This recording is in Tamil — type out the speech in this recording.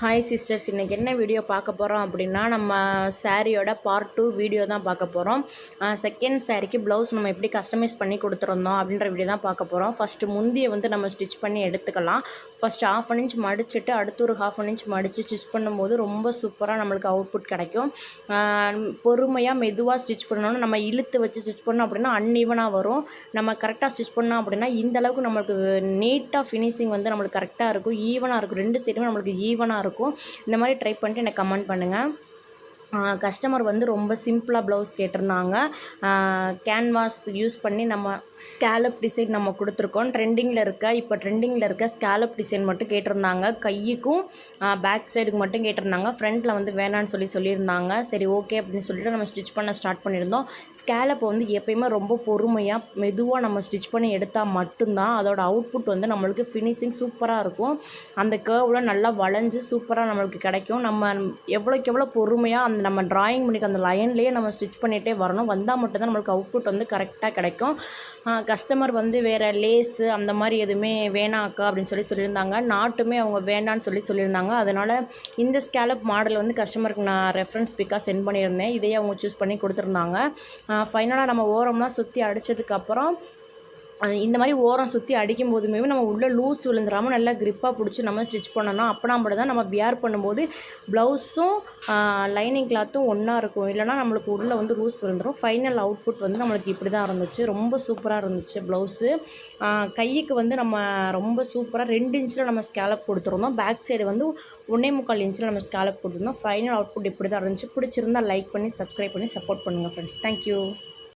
ஹாய் சிஸ்டர்ஸ், இன்றைக்கி என்ன வீடியோ பார்க்க போகிறோம் அப்படின்னா நம்ம சாரியோட பார்ட் 2 வீடியோ தான் பார்க்க போகிறோம். செகண்ட் சாரிக்கு ப்ளவுஸ் நம்ம எப்படி கஸ்டமைஸ் பண்ணி கொடுத்துருந்தோம் அப்படின்ற வீடியோ தான் பார்க்க போகிறோம். ஃபஸ்ட்டு முந்தியை வந்து நம்ம ஸ்டிச் பண்ணி எடுத்துக்கலாம். ஃபஸ்ட்டு 1/2 இன்ச் மடிச்சுட்டு அடுத்து ஒரு 1/2 இன்ச் மடித்து ஸ்டிச் பண்ணும்போது ரொம்ப சூப்பராக நம்மளுக்கு அவுட்புட் கிடைக்கும். பொறுமையாக மெதுவாக ஸ்டிச் பண்ணணும். நம்ம இழுத்து வச்சு ஸ்டிச் பண்ணோம் அப்படின்னா அன்ஈவனாக வரும். நம்ம கரெக்டாக ஸ்டிச் பண்ணோம் அப்படின்னா இந்தளவுக்கு நம்மளுக்கு நீட்டாக ஃபினிஷிங் வந்து நம்மளுக்கு கரெக்டாக இருக்கும், ஈவனாக இருக்கும். 2 சைடுமே நம்மளுக்கு ஈவனாக இருக்கும். இந்த மாதிரி ட்ரை பண்ணிட்டு எனக்கு கமெண்ட் பண்ணுங்கள். கஸ்டமர் வந்து ரொம்ப சிம்பிளாக ப்ளவுஸ் கேட்டிருந்தாங்க. கேன்வாஸ் யூஸ் பண்ணி நம்ம ஸ்கேலப் டிசைன் நம்ம கொடுத்துருக்கோம். இப்போ ட்ரெண்டிங்கில் இருக்க ஸ்கேலப் டிசைன் மட்டும் கேட்டிருந்தாங்க. கையுக்கும் பேக் சைடுக்கு மட்டும் கேட்டிருந்தாங்க. ஃப்ரண்ட்டில் வந்து வேணான்னு சொல்லியிருந்தாங்க. சரி ஓகே அப்படின்னு சொல்லிட்டு நம்ம ஸ்டிச் பண்ண ஸ்டார்ட் பண்ணியிருந்தோம். ஸ்கேலப் வந்து எப்பயுமே ரொம்ப பொறுமையாக மெதுவாக நம்ம ஸ்டிச் பண்ணி எடுத்தால் மட்டும்தான் அதோட அவுட்புட் வந்து நம்மளுக்கு ஃபினிஷிங் சூப்பராக இருக்கும். அந்த கர்வில் நல்லா வளைஞ்சு சூப்பராக நம்மளுக்கு கிடைக்கும். நம்ம எவ்வளோக்கு எவ்வளோ பொறுமையாக நம்ம ட்ராயிங் பண்ணிக்க அந்த லைன்லேயே நம்ம ஸ்டிச் பண்ணிகிட்டே வரணும். வந்தால் மட்டும்தான் நம்மளுக்கு அவுட்புட் வந்து கரெக்டாக கிடைக்கும். கஸ்டமர் வந்து வேறு லேஸு அந்த மாதிரி எதுவுமே வேணாக்கா அப்படின்னு சொல்லியிருந்தாங்க. நாட்டுமே அவங்க வேண்டான்னு சொல்லியிருந்தாங்க. அதனால் இந்த ஸ்கேலப் மாடல் வந்து கஸ்டமருக்கு நான் ரெஃபரன்ஸ் பிக்காக சென்ட் பண்ணியிருந்தேன். இதையே அவங்க சூஸ் பண்ணி கொடுத்துருந்தாங்க. ஃபைனலாக நம்ம ஓரம்லாம் சுற்றி அடித்ததுக்கப்புறம் இந்த மாதிரி ஓரம் சுற்றி அடிக்கும் போதுமே நம்ம உள்ளே லூஸ் விழுந்துடாமல் நல்லா க்ரிப்பாக பிடிச்சி நம்ம ஸ்டிச் பண்ணணும். அப்போனா மட்டும் தான் நம்ம வியர் பண்ணும்போது ப்ளவுஸும் லைனிங் கிளாத்தும் ஒன்றா இருக்கும். இல்லைனா நம்மளுக்கு உள்ளே வந்து லூஸ் விழுந்துடும். ஃபைனல் அவுட்புட் வந்து நம்மளுக்கு இப்படி தான் இருந்துச்சு. ரொம்ப சூப்பராக இருந்துச்சு ப்ளவுஸு. கைக்கு வந்து நம்ம ரொம்ப சூப்பராக 2 இன்ச்சில் நம்ம ஸ்கேலப் கொடுத்துருந்தோம். பேக் சைடு வந்து 1.25 இன்ச்சில் நம்ம ஸ்கேலப் கொடுத்துருந்தோம். ஃபைனல் அவுட்புட் இப்படி தான் இருந்துச்சு. பிடிச்சிருந்தால் லைக் பண்ணி சப்ஸ்கிரைப் பண்ணி சப்போர்ட் பண்ணுங்கள் ஃப்ரெண்ட்ஸ். தேங்க்யூ.